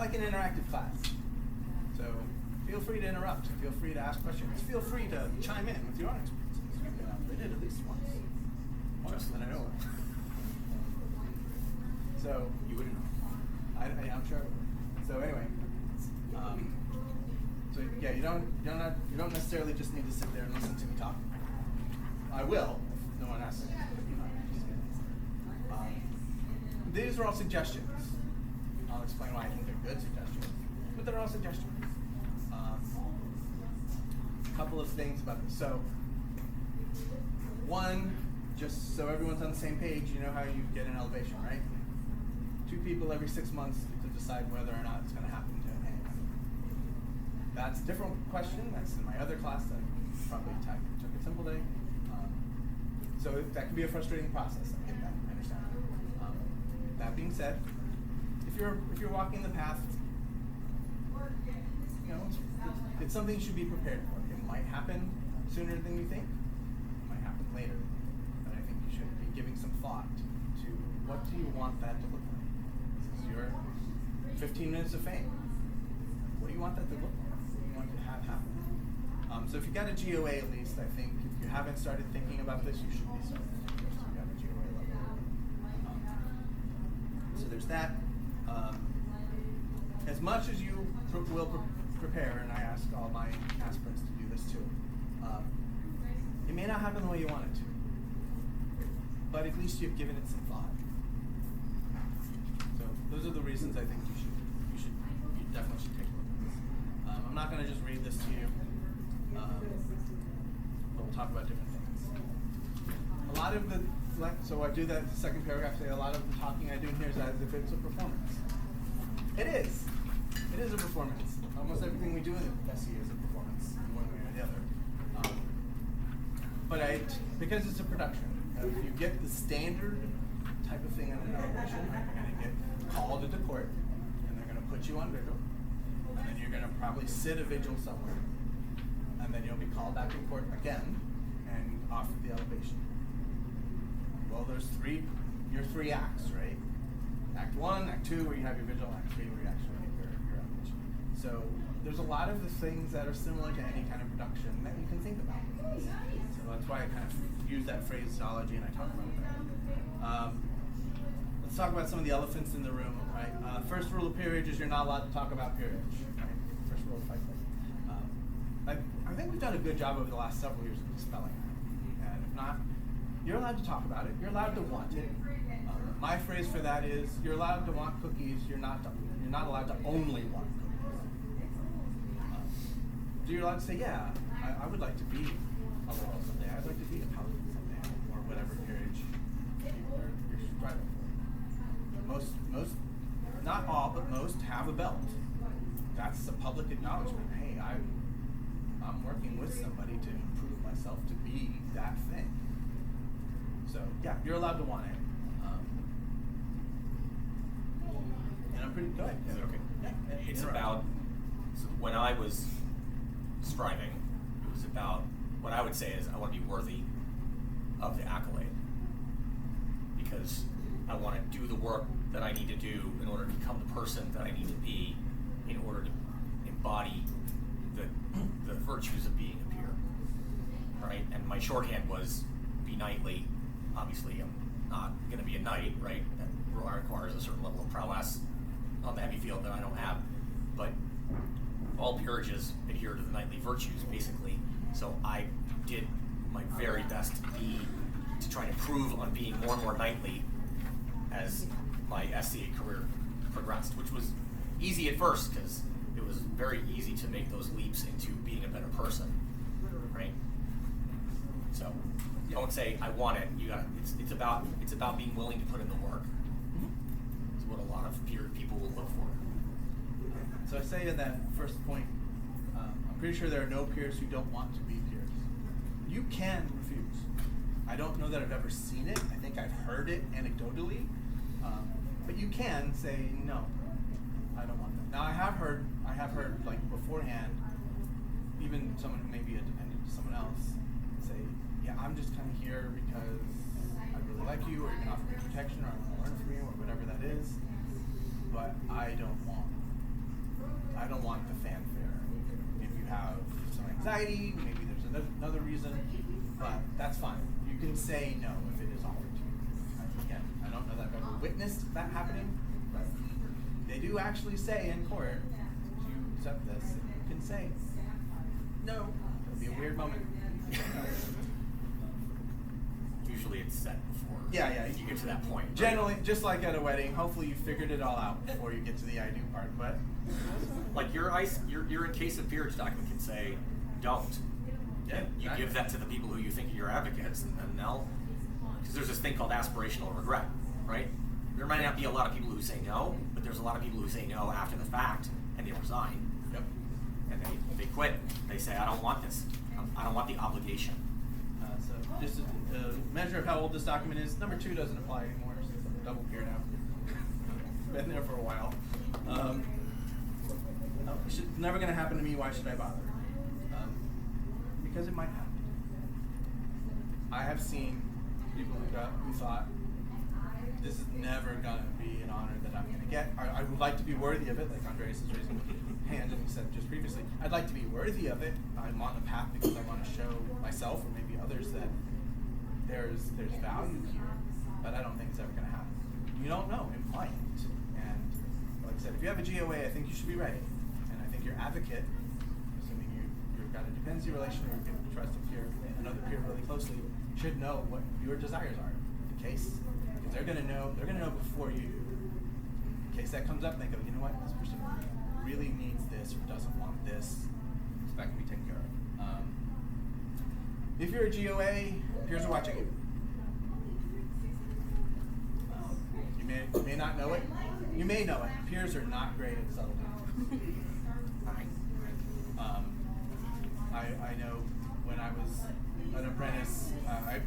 like an interactive class. So feel free to interrupt. Feel free to ask questions. Feel free to chime in with your own experiences. They did at least once. Once that I know of. So you wouldn't know. I'm sure. So anyway, so yeah, you don't necessarily just need to sit there and listen to me talk. I will if no one asks. These are all suggestions. I'll explain why I think they're good suggestions, but they're all suggestions. A couple of things about this. So, one, just so everyone's on the same page, you know how you get an elevation, right? 2 people every 6 months to decide whether or not it's going to happen to anyone. That's a different question. That's in my other class that probably took a simple day. So that can be a frustrating process. I get that. I understand. That being said, if you're walking the path, you know, it's something you should be prepared for. It might happen sooner than you think. It might happen later. But I think you should be giving some thought to what do you want that to look like. This is your 15 minutes of fame. What do you want that to look like? What do you want to have happen? So if you got a GOA at least, I think if you haven't started thinking about this, you should be starting. If you got a GOA level. So there's that. As much as you will prepare, and I ask all my aspirants to do this too, it may not happen the way you want it to, but at least you've given it some thought. So those are the reasons I think you definitely should take a look at this. I'm not going to just read this to you, but we'll talk about different things. A lot of so I do that in the second paragraph, say a lot of the talking I do in here is as if it's a performance. It is. It is a performance. Almost everything we do in the SE is a performance, one way or the other. But because it's a production, if you get the standard type of thing in an elevation, you're going to get called into court, and they're going to put you on vigil, and then you're going to probably sit a vigil somewhere, and then you'll be called back in court again and offered the elevation. Well, there's your three acts, right? Act 1, Act 2, where you have your vigil, Act 3, where you actually make your elevation. So there's a lot of the things that are similar to any kind of production that you can think about. So that's why I kind of use that phraseology and I talk about that. Let's talk about some of the elephants in the room, right? First rule of peerage is you're not allowed to talk about peerage, right? First rule of Fight Club. I think we've done a good job over the last several years of dispelling that. And if not, you're allowed to talk about it. You're allowed to want it. My phrase for that is, you're allowed to want cookies. You're not allowed to only want cookies. So you're allowed to say, yeah, I would like to be a laurel someday. I'd like to be a paladin someday, or whatever peerage you're striving for. Most, not all, but most have a belt. That's a public acknowledgement. Hey, I'm working with somebody to improve myself to be that thing. So yeah, you're allowed to want it. And I'm pretty good. Yeah. Okay. Yeah. It's about, so when I was striving, it was about, what I would say is I want to be worthy of the accolade. Because I want to do the work that I need to do in order to become the person that I need to be in order to embody the virtues of being a peer. Right? And my shorthand was be knightly. Obviously, I'm not going to be a knight, right? That requires a certain level of prowess on the heavy field that I don't have. But all peerages adhere to the knightly virtues, basically. So I did my very best to try and improve on being more and more knightly as my SCA career progressed, which was easy at first because it was very easy to make those leaps into being a better person, right? So don't say I want it. You got it's about being willing to put in the work. It's what a lot of people will look for. So I say in that first point, I'm pretty sure there are no peers who don't want to be peers. You can refuse. I don't know that I've ever seen it. I think I've heard it anecdotally, but you can say no. I don't want that. Now I have heard like beforehand, even someone who may be a dependent to someone else say, yeah, I'm just kind of here because I really like you, or you can offer me protection, or I want to learn from you, or whatever that is, but I don't want I don't want the fanfare. If you have some anxiety, maybe there's another reason, but that's fine. You can say no if it is offered to you. Again, I don't know that I've ever witnessed that happening, but they do actually say in court, to accept this, you can say no. It'll be a weird moment. Usually it's set before Yeah. you get to that point. Right? Generally, just like at a wedding, hopefully you figured it all out before you get to the I do part. But like your In Case of Peerage document can say, don't. Yeah, You exactly. give that to the people who you think are your advocates, and then they'll, because there's this thing called aspirational regret, right? There might not be a lot of people who say no, but there's a lot of people who say no after the fact, and they resign. Yep. And they quit. They say, I don't want this. I don't want the obligation. So just a measure of how old this document is. Number 2 doesn't apply anymore since I'm a double peer now. Been there for a while. Never going to happen to me. Why should I bother? Because it might happen. I have seen people who thought this is never going to be an honor that I'm going to get. I would like to be worthy of it, like Andreas is raising his hand and he said just previously. I'd like to be worthy of it. I'm on the path because I want to show myself or maybe others that there's value here, but I don't think it's ever going to happen. You don't know, it might. And like I said, if you have a GOA, I think you should be ready. And I think your advocate, assuming you've got a dependency relation or you can trust another peer really closely, should know what your desires are in case, because they're going to know before you do. In case that comes up, and they go, you know what, this person really needs this or doesn't want this, so that can be taken care of. If you're a GOA, peers are watching you. You may not know it. You may know it. Peers are not great at subtlety. I know when I was an apprentice,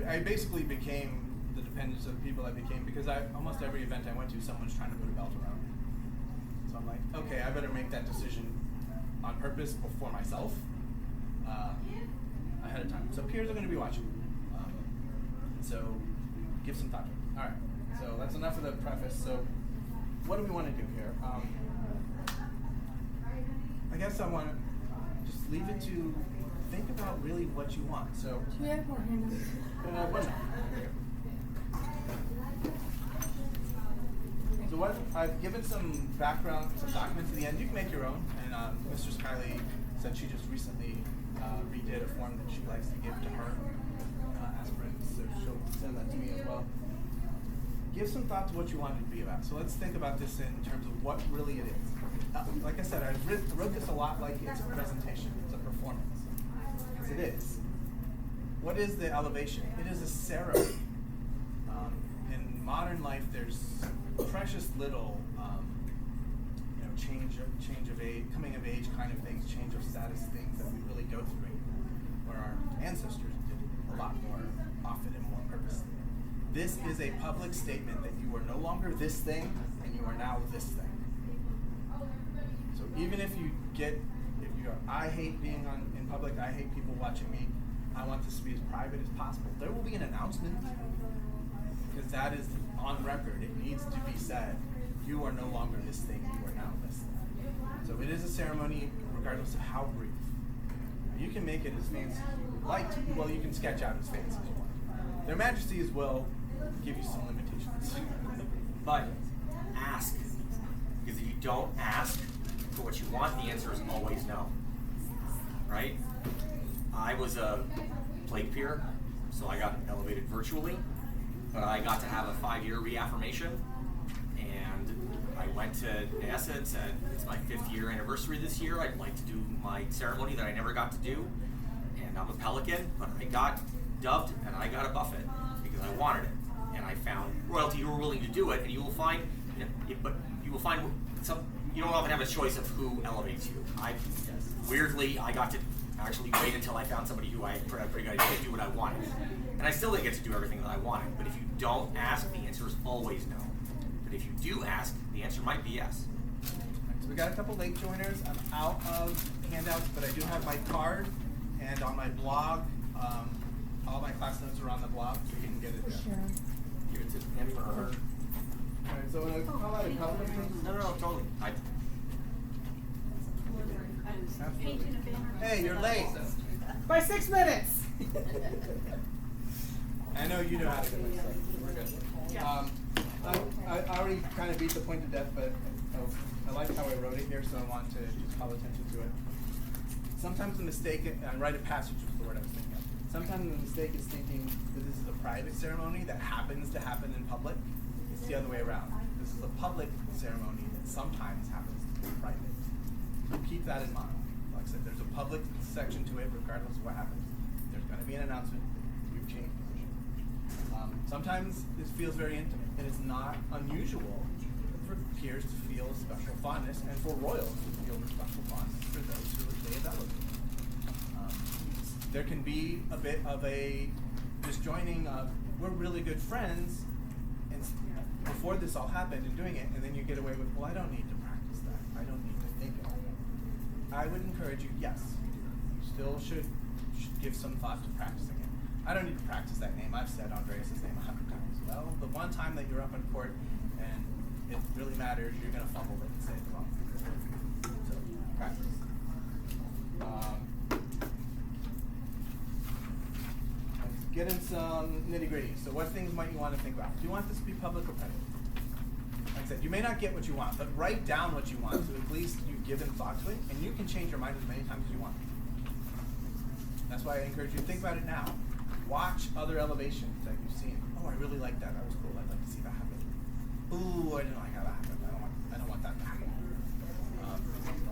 I basically became the dependence of the people I became because almost every event I went to, someone's trying to put a belt around me. So I'm like, okay, I better make that decision on purpose for myself ahead of time. So peers are going to be watching. So give some thought to it. All right. So that's enough of the preface. So what do we want to do here? I guess I want to just leave it to think about really what you want. So Do we have more handouts? one more. So what I've given some background, some documents at the end. You can make your own. And Mr. Skiley said she just recently redid a form that she likes to give to her aspirants. So she'll send that to me as well. Give some thought to what you want it to be about. So let's think about this in terms of what really it is. Like I said, I wrote this a lot like it's a presentation, it's a performance. Because it is. What is the elevation? It is a ceremony. In modern life, there's precious little change of age, coming of age kind of things, change of status things that we really go through, where our ancestors did a lot more often and more purposely. This is a public statement that you are no longer this thing, and you are now this thing. So even if I hate being in public, I hate people watching me, I want this to be as private as possible. There will be an announcement, because that is on record. It needs to be said, you are no longer this thing, you are now this thing. So it is a ceremony, regardless of how brief. You can make it as fancy as you would like to. Well, you can sketch out as fancy as you want. Their Majesties will give you some limitations. But ask. Because if you don't ask for what you want, the answer is always no. Right? I was a plague peer, so I got elevated virtually, but I got to have a 5-year reaffirmation, and I went to NASA and said, it's my 5th year anniversary this year, I'd like to do my ceremony that I never got to do, and I'm a Pelican, but I got dubbed and I got a buffet because I wanted it, and I found royalty who were willing to do it, and you will find, you don't often have a choice of who elevates you. Weirdly, I got to actually wait until I found somebody who I had pretty good idea to do what I wanted. And I still didn't get to do everything that I wanted. But if you don't ask, the answer is always no. But if you do ask, the answer might be yes. So we got a couple late joiners. I'm out of handouts, but I do have my card, and on my blog, all my class notes are on the blog, so you can get it there. Sure. Give it to him or her. All right, so when I call out a couple of things, No, totally. absolutely. Hey, you're late. By 6 minutes. I know you know how to do it, so we're good. Yeah. I already kind of beat the point to death, but I like how I wrote it here, so I want to just call attention to it. Sometimes the mistake, and rite of passage was the word I was thinking of. Sometimes the mistake is thinking that this is a private ceremony that happens to happen in public. It's the other way around. This is a public ceremony that sometimes happens to be private. So keep that in mind. Like I said, there's a public section to it, regardless of what happens. There's going to be an announcement. You've changed position. Sometimes this feels very intimate, and it's not unusual for peers to feel special fondness, and for royals to feel special fondness for those who they have elevated. There can be a bit of a disjoining of, we're really good friends, and before this all happened and doing it, and then you get away with, well, I don't need to practice that. I don't need to think about it. I would encourage you, yes, you still should give some thought to practicing it. I don't need to practice that name. I've said Andreas' name 100 times. Well, the one time that you're up in court and it really matters, you're going to fumble it and say it wrong. So, practice. Let's get in some nitty-gritty. So what things might you want to think about? Do you want this to be public or private? Like I said, you may not get what you want, but write down what you want so at least you've given thought to it, and you can change your mind as many times as you want. That's why I encourage you to think about it now. Watch other elevations that you've seen. Oh, I really like that. That was cool. I'd like to see that happen. Ooh, I didn't like how that happened. I don't want that to happen.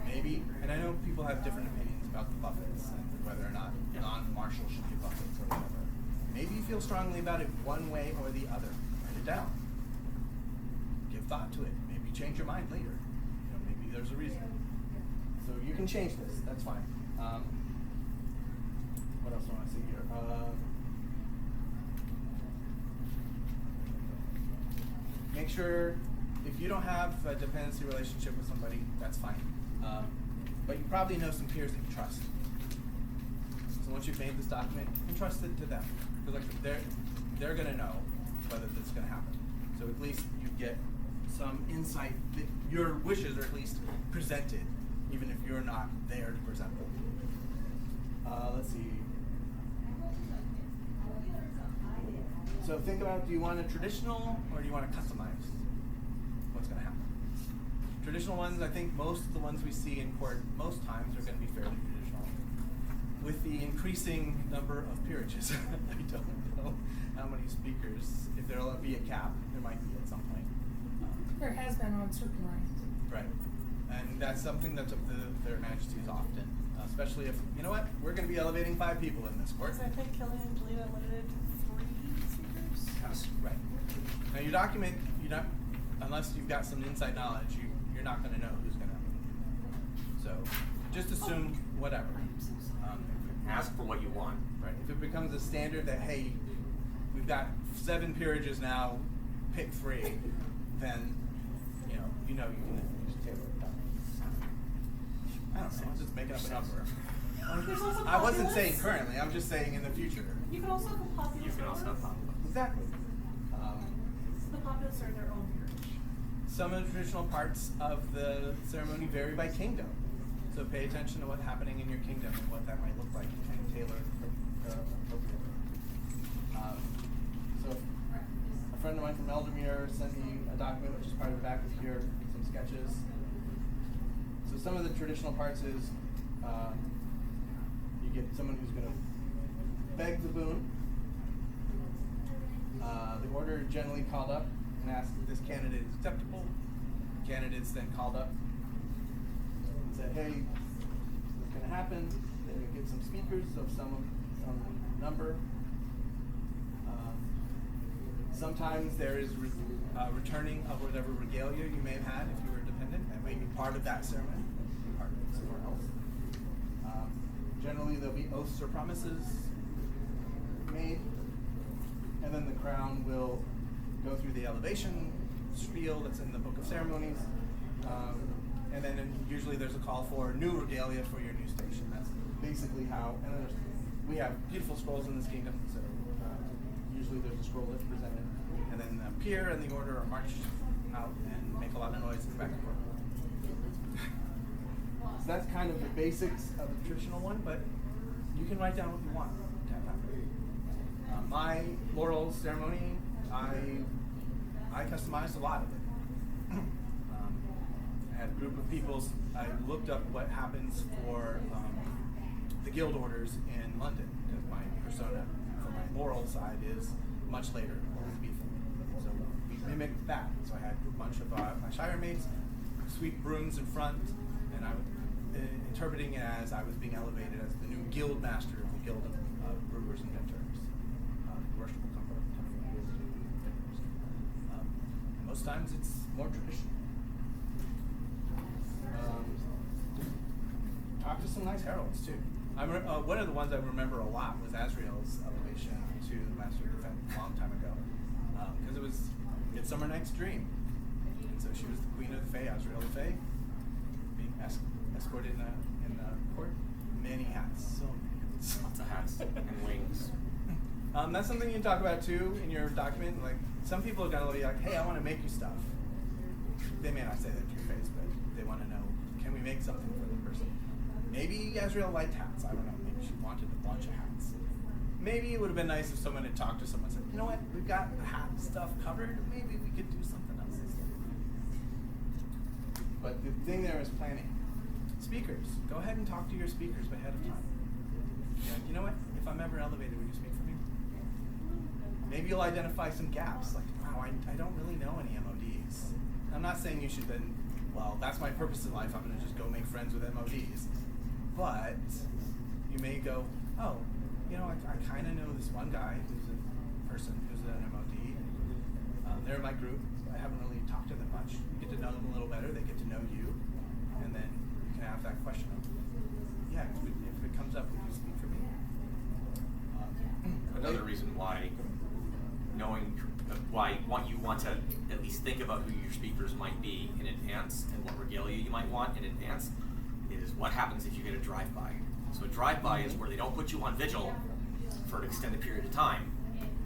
Maybe, and I know people have different opinions about the buffets and whether or not non-martial should be buffets or whatever. Maybe you feel strongly about it one way or the other. Write it down. Give thought to it. Maybe change your mind later. Maybe there's a reason. So you can change this. That's fine. What else do I want to see here? Make sure, if you don't have a dependency relationship with somebody, that's fine. But you probably know some peers that you trust. So once you've made this document, entrust it to them. Because like they're going to know whether this is going to happen. So at least you get some insight that your wishes are at least presented, even if you're not there to present them. Let's see. So think about, do you want a traditional or do you want to customize what's going to happen? Traditional ones, I think most of the ones we see in court most times are going to be fairly traditional. With the increasing number of peerages, I don't know how many speakers, if there'll be a cap, there might be at some point. There has been on certain rights. Right. And that's something that's up to their majesties often, especially if, you know what, we're going to be elevating 5 people in this court. I think Kelly and Lena limited 3 speakers. Yes. Right. Now your document, unless you've got some inside knowledge, you're not going to know who's going to. So just assume whatever. Ask for what you want. Right. If it becomes a standard that, hey, we've got 7 peerages now, pick 3, then you can use a table. I don't know. I'm just making up a number. There's also I wasn't populace. saying currently. I'm just saying in the future. You can also have populace. You can also have populace. Exactly. The populace are their own peerage. Some of the traditional parts of the ceremony vary by kingdom. So pay attention to what's happening in your kingdom and what that might look like and tailor appropriately. So a friend of mine from Eldermere sent me a document which is part of the back of here, some sketches. So some of the traditional parts is you get someone who's going to beg the boon. The order is generally called up and asked if this candidate is acceptable. The candidate's then called up and said, hey, what's going to happen? Then you get some speakers of some number. Sometimes there is returning of whatever regalia you may have had if you were dependent. That may be part of that ceremony, part of it somewhere else. Generally, there'll be oaths or promises made, and then the crown will go through the elevation spiel that's in the Book of Ceremonies, and then usually there's a call for new regalia for your new station. That's basically how, and then we have beautiful scrolls in this kingdom, so usually there's a scroll that's presented, and then the peer and the order are marched out and make a lot of noise in the back and forth. So that's kind of the basics of the traditional one, but you can write down what you want to have happen. My laurel ceremony, I customized a lot of it. I had a group of people. I looked up what happens for the guild orders in London, because my persona for my laurel side is much later, Elizabethan. So we mimicked that. So I had a bunch of my shire mates sweep brooms in front, and I was interpreting it as I was being elevated as the new guild master of the Guild of Brewers and Vintners. Worshipful comfort coming from Brewers and Vintners. Most times it's more traditional. Talk to some nice heralds too. One of the ones I remember a lot was Azrael's elevation to the Master of Defense a long time ago, because it was Midsummer Night's Dream, and so she was the Queen of the Fae, Azrael the Fae, being escorted in the court. Many hats, so many hats. Lots of hats and wings. That's something you can talk about too in your document. Like, some people are gonna be like, "Hey, I want to make you stuff." They may not say that to your face, but they want to know, can we make something for the person? Maybe Azrael liked hats. I don't know. Maybe she wanted a bunch of hats. Maybe it would have been nice if someone had talked to someone and said, "You know what? We've got the hat stuff covered. Maybe we could do something else instead." But the thing there is planning. Speakers. Go ahead and talk to your speakers ahead of time. You know what? If I'm ever elevated, will you speak for me? Maybe you'll identify some gaps. Like, wow, I don't really know any MODs. I'm not saying you should then, well, that's my purpose in life. I'm going to just go make friends with MODs. But you may go, oh, you know, I kind of know this one guy who's a person who's an MOD. They're in my group. I haven't really talked to them much. You get to know them a little better. They get to know you. And then you can ask that question of, yeah, if it comes up, would you speak for me? Another reason why you want to at least think about who your speakers might be in advance and what regalia you might want in advance is what happens if you get a drive-by. So a drive-by is where they don't put you on vigil for an extended period of time.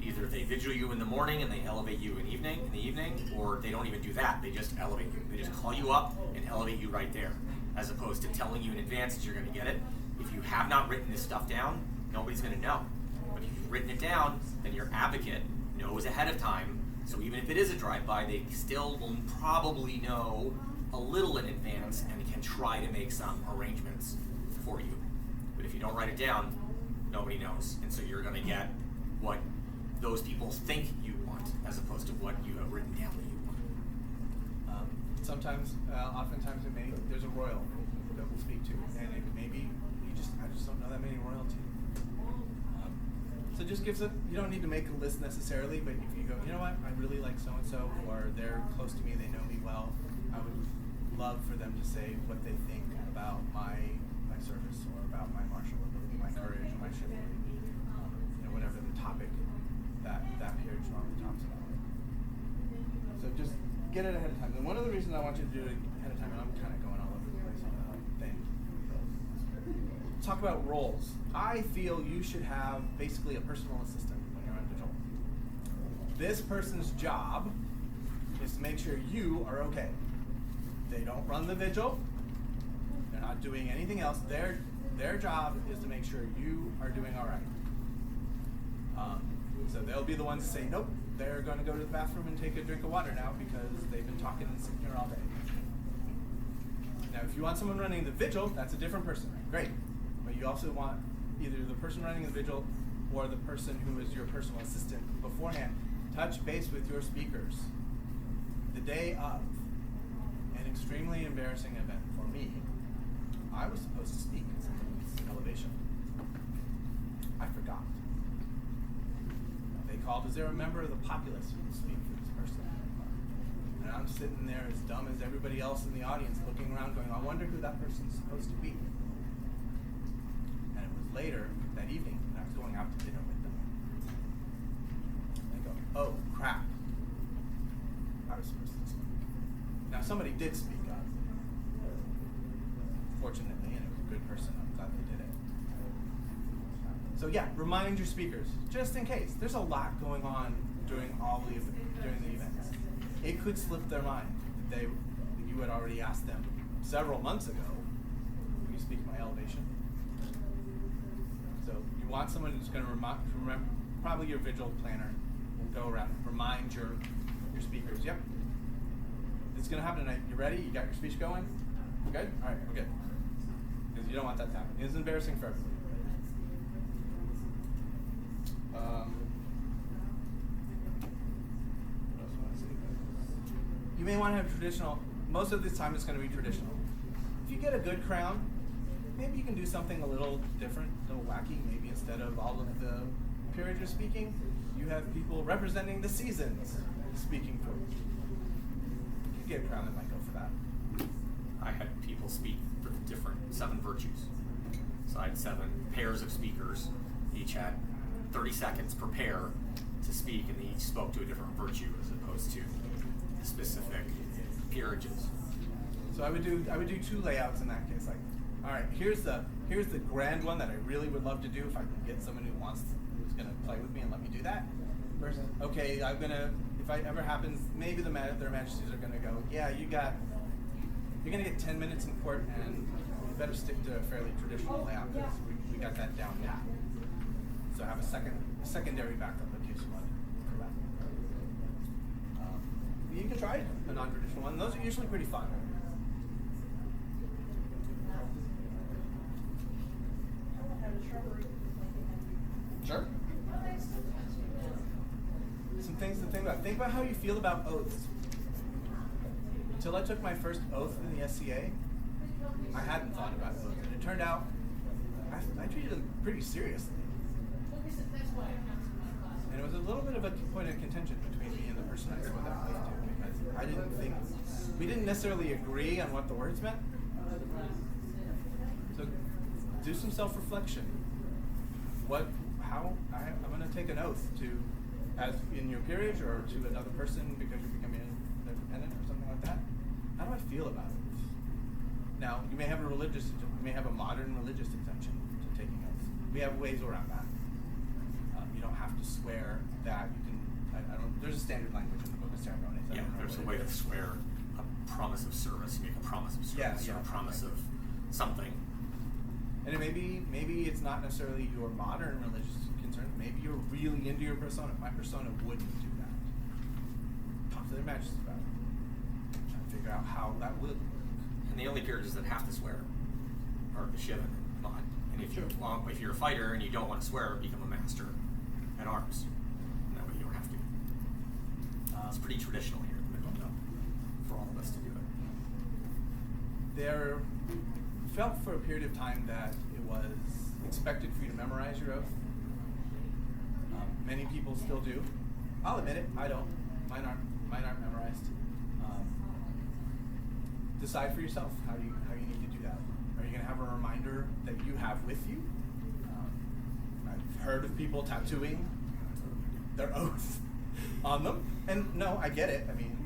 Either they vigil you in the morning and they elevate you in the evening, or they don't even do that. They just elevate you. They just call you up and elevate you right there, as opposed to telling you in advance that you're going to get it. If you have not written this stuff down, nobody's going to know. But if you've written it down, then your advocate knows ahead of time. So even if it is a drive-by, they still will probably know a little in advance and can try to make some arrangements for you. But if you don't write it down, nobody knows. And so you're going to get what those people think you want, as opposed to what you have written down that you want. Oftentimes there's a royal that we'll speak to, and it maybe I just don't know that many royalty. So just gives you don't need to make a list necessarily, but if you go, you know what, I really like so-and-so, or they're close to me, they know me well, I would love for them to say what they think about my service, or about my martial ability, my courage, or my chivalry, whatever the topic that peerage normally talks about. So just get it ahead of time. And one of the reasons I want you to do it ahead of time, and I'm kind of going all over the place on that thing, talk about roles. I feel you should have basically a personal assistant when you're on vigil. This person's job is to make sure you are okay. They don't run the vigil. They're not doing anything else. Their job is to make sure you are doing all right. So they'll be the ones to say, nope, they're going to go to the bathroom and take a drink of water now because they've been talking and sitting here all day. Now, if you want someone running the vigil, that's a different person. Great. But you also want either the person running the vigil or the person who is your personal assistant beforehand. Touch base with your speakers the day of an extremely embarrassing event for me. I was supposed to speak at somebody's elevation. I forgot. They called, is there a member of the populace who can speak for this person? And I'm sitting there as dumb as everybody else in the audience, looking around going, I wonder who that person's supposed to be. And it was later that evening when I was going out to dinner with them. They go, oh crap, I was supposed to speak. Now somebody did speak up, fortunately, and it was a good person. I'm glad they did it. So yeah, remind your speakers, just in case. There's a lot going on during the events. It could slip their mind that you had already asked them several months ago you speak my elevation. So you want someone who's going to remember, probably your visual planner will go around, remind your speakers, yep. It's going to happen tonight. You ready? You got your speech going? We're good? All right, we're good. Because you don't want that to happen. It's embarrassing for everybody. What else do I want to say? You may want to have traditional. Most of this time it's going to be traditional. If you get a good crown, maybe you can do something a little different, a little wacky. Maybe instead of all of the peerages speaking, you have people representing the seasons speaking for you. You could get a crown that might go for that. I had people speak for the different 7 virtues. So I had 7 pairs of speakers. Each had 30 seconds per pair to speak, and they each spoke to a different virtue as opposed to specific peerages. So I would do 2 layouts in that case. Like, all right, here's the grand one that I really would love to do if I can get someone who's gonna play with me and let me do that. Versus, okay, if it ever happens, maybe their majesties are gonna go, yeah, you're gonna get 10 minutes in court, and you better stick to a fairly traditional layout because we got that down now. So have a secondary backup in case you want to come back. You can try a non-traditional one. Those are usually pretty fun. Sure. Some things to think about. Think about how you feel about oaths. Until I took my first oath in the SCA, I hadn't thought about oaths. And it turned out I treated them pretty seriously. And it was a little bit of a point of contention between me and the person I swore that oath to, because we didn't necessarily agree on what the words meant. So do some self-reflection. I'm going to take an oath to, as in your peerage or to another person because you're becoming a dependent or something like that. How do I feel about it? Now, you may have a modern religious exemption to taking oaths. We have ways around that. You don't have to swear that. You can. There's a standard language in the Book of Ceremonies. Yeah, there's a way to swear a promise of service. You make a promise of service or a promise of something. And maybe it's not necessarily your modern religious concerns. Maybe you're really into your persona. My persona wouldn't do that. Talk to their majesty about it. Try to figure out how that would. And the only peerages that have to swear are the Shivan and Mod. And if you're a fighter and you don't want to swear, become a master at arms. And that way you don't have to. It's pretty traditional here in the Middle for all of us to do it. There felt for a period of time that it was expected for you to memorize your oath. Many people still do. I'll admit it, I don't. Mine aren't memorized. Decide for yourself how you need to do that. Are you going to have a reminder that you have with you? I've heard of people tattooing their oath on them, and no, I get it. I mean,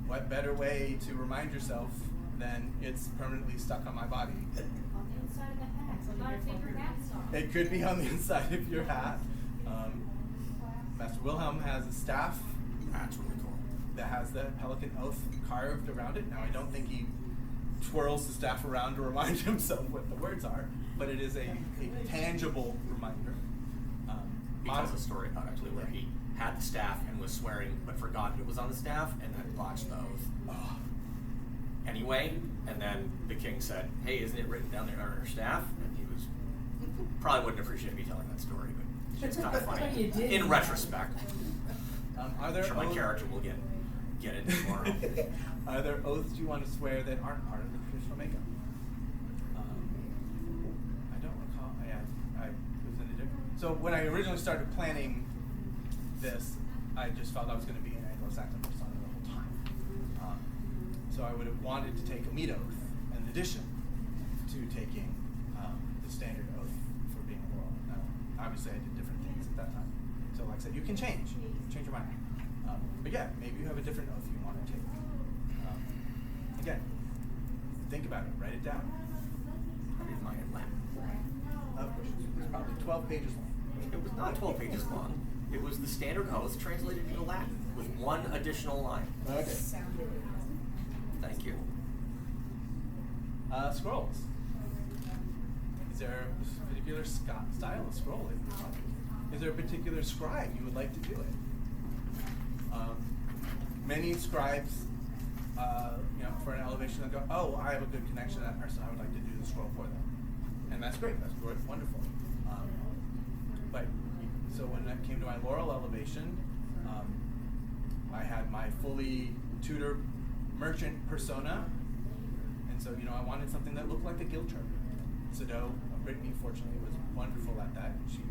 what better way to remind yourself than it's permanently stuck on my body? On the inside of the hat. So you gotta take your hats off. It could be on the inside of your hat. Master Wilhelm has a staff. That's really cool. That has the Pelican Oath carved around it. Now, I don't think he twirls the staff around to remind himself what the words are, but it is a tangible reminder. He tells a story about actually where he had the staff and was swearing, but forgot it was on the staff and then botched the oath. Anyway, and then the king said, "Hey, isn't it written down there on your staff?" And he was probably wouldn't appreciate me telling that story, but it's kind of funny in retrospect. Are there I'm sure my character will get it tomorrow. Are there oaths you want to swear that aren't part of the traditional makeup? I don't recall. I was in a different. So when I originally started planning this, I just felt I was going to be an Anglo-Saxon persona the whole time. So I would have wanted to take a meat oath in addition to taking the standard oath for being a royal. Now, obviously, I did different things at that time. So like I said, you can change your mind. But yeah, maybe you have a different oath you want to take. Again, think about it, write it down. Probably mine in Latin. It's probably 12 pages long. It was not 12 pages long. It was the standard oath translated into Latin with one additional line. Okay. Thank you. Scrolls. there a particular style of scroll that you like? Is there a particular scribe you would like to do it? Many scribes, for an elevation, they'll go, oh, I have a good connection to that person, I would like to do the scroll for them. And that's great, that's wonderful. So when that came to my Laurel elevation, I had my fully Tudor merchant persona, and so I wanted something that looked like a guild chart. So Brittany, fortunately, was wonderful at that. She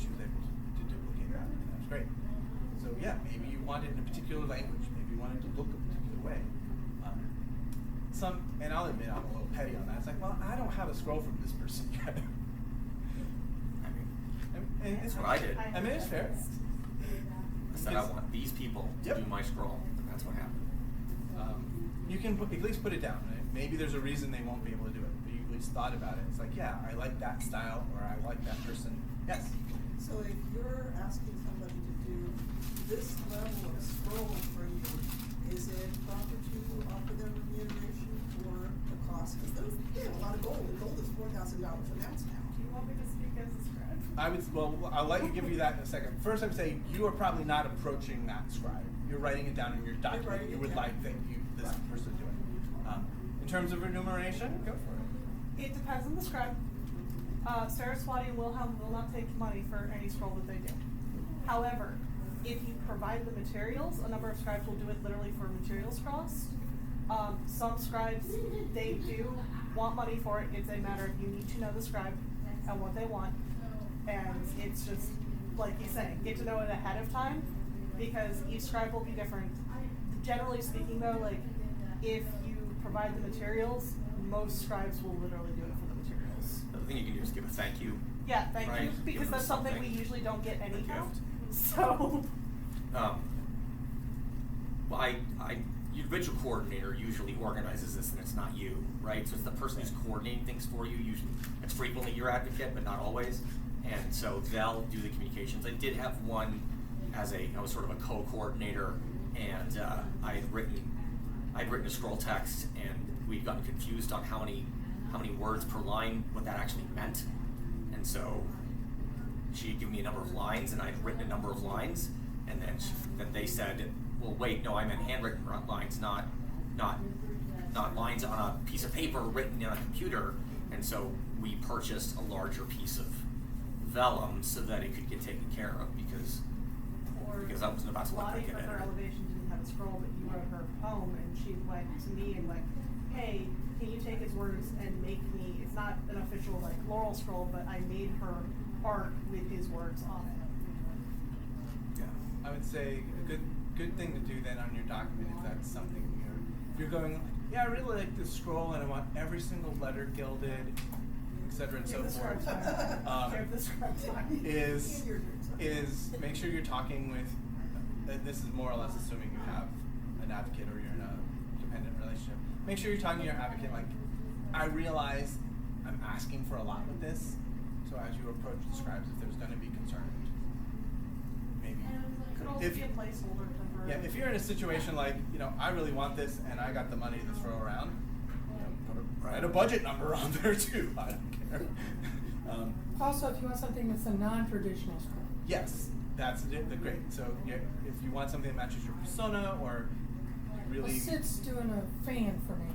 was able to duplicate that, and that was great. So yeah, maybe you wanted in a particular language, maybe you wanted to look a particular way. And I'll admit I'm a little petty on that. It's like, well, I don't have a scroll from this person yet. And That's what I did. I mean, it's fair. I said I want these people to do my scroll, and that's what happened. You can at least put it down. Right? Maybe there's a reason they won't be able to do it, but you at least thought about it. It's like, yeah, I like that style, or I like that person. Yes? So if you're asking somebody to do this level of scroll for you, is it proper to offer them remuneration for the cost? Because they have a lot of gold, and gold is $4,000 an ounce now. Do you want me to speak as a scribe? I'll let you give you that in a second. First, I would say you are probably not approaching that scribe. You're writing it down in your document. You would like that this person do it. In terms of remuneration, go for it. It depends on the scribe. Saraswati and Wilhelm will not take money for any scroll that they do. However, if you provide the materials, a number of scribes will do it literally for materials cost. Some scribes, they do want money for it. It's a matter of you need to know the scribe and what they want. And it's just, like you say, get to know it ahead of time, because each scribe will be different. Generally speaking though, like, if you provide the materials, most scribes will literally do it for the materials. The other thing you can do is give a thank you. Yeah, thank right? you, Give because them that's something we something. usually don't get anyhow. gift. So. Your visual coordinator usually organizes this, and it's not you, right? So it's the person who's coordinating things for you. Usually, it's frequently your advocate, but not always. And so they'll do the communications. I did have one I was sort of a co-coordinator, and I'd written a scroll text, and we'd gotten confused on how many words per line, what that actually meant. And so she had given me a number of lines, and I'd written a number of lines, and then they said, well, wait, no, I meant handwritten lines, not lines on a piece of paper written on a computer. And so we purchased a larger piece of vellum so that it could get taken care of, because I wasn't about to let that Lottie, get for her edited. elevation, didn't have a scroll, but you wrote her a poem, and she went to me and went, hey, can you take his words and make me, it's not an official like Laurel scroll, but I made her art with his words on it. Yeah, I would say a good thing to do then on your document, if that's something you're going, yeah, I really like this scroll and I want every single letter gilded, etc. and so forth. Is make sure you're talking with, this is more or less assuming you have an advocate or you're in a dependent relationship. Make sure you're talking to your advocate like, I realize I'm asking for a lot with this, so as you approach the scribes, if there's going to be concern, maybe. It could also be a placeholder temporarily. Yeah, if you're in a situation like, I really want this and I got the money to throw around, write a budget number on there too. I don't care. Also, if you want something that's a non-traditional scroll. Yes, that's the great. So if you want something that matches your persona, or you really, Sid's doing a fan for me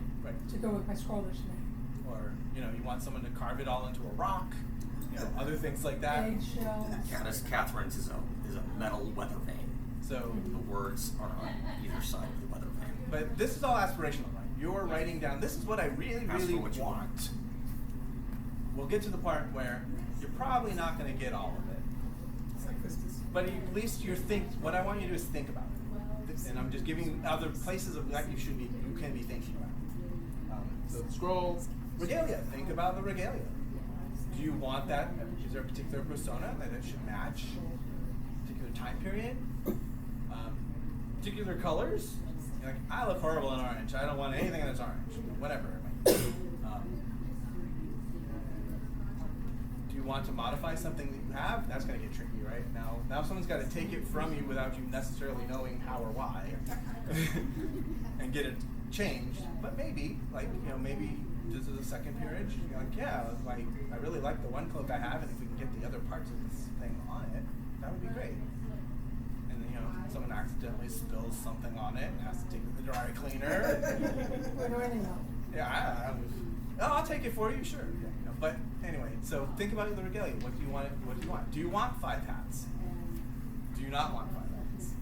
to go with my scroll this name. or you want someone to carve it all into a rock, other things like that. Eggshells. Catherine's is a metal weather vane. So The words are on either side of the weather vane. but this is all aspirational, right? You're writing down, this is what I really, Ask really for what you want. We'll get to the part where you're probably not going to get all of it. It's like Christmas. But at least what I want you to do is think about it. And I'm just giving other places of that you can be thinking about. So scroll, regalia, think about the regalia. Do you want that? Is there a particular persona that it should match? Particular time period? Particular colors? You're like, I look horrible in orange. I don't want anything that's orange. Whatever it might be. Do you want to modify something that you have? That's going to get tricky, right? Now someone's got to take it from you without you necessarily knowing how or why, and get it changed. But maybe, maybe this is a second peerage? You're like, yeah, like, I really like the one cloak I have, and if we can get the other parts of this thing on it, that would be great. And then, you know, someone accidentally spills something on it and has to take it to the dry cleaner. Yeah, I'll take it for you, sure. Yeah, you know, but anyway, so think about the regalia. What do you want? What do you want? Do you want 5 hats? Do you not want 5 hats?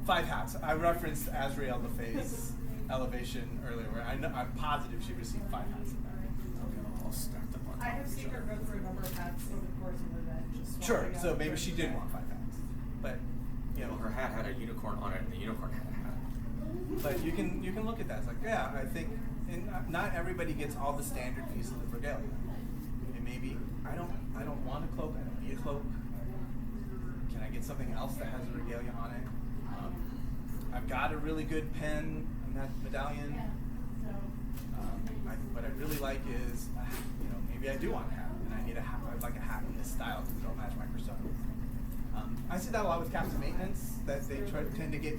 5 hats. I referenced Azrael the Fae's elevation earlier, where I'm positive she received 5 hats in that. Okay, I'll stack them on I top have of each seen her other. go through a number of hats over the course of the event. Just Sure. swapping So out maybe she did different want 5 hats, but you know, Her hat had a unicorn on it, and the unicorn had a hat. but you can look at that. It's like, yeah, I think, and not everybody gets all the standard pieces of regalia. And maybe I don't want a cloak. I don't need a cloak. Can I get something else that has a regalia on it? I've got a really good pen in that medallion. What I really like is, you know, maybe I do want a hat, and I need a hat. I'd like a hat in this style because it'll match my persona. I see that a lot with captain maintenance, that they tend to get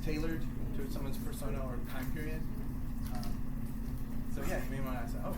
tailored to someone's persona or time period. So yeah, you may want to say, oh,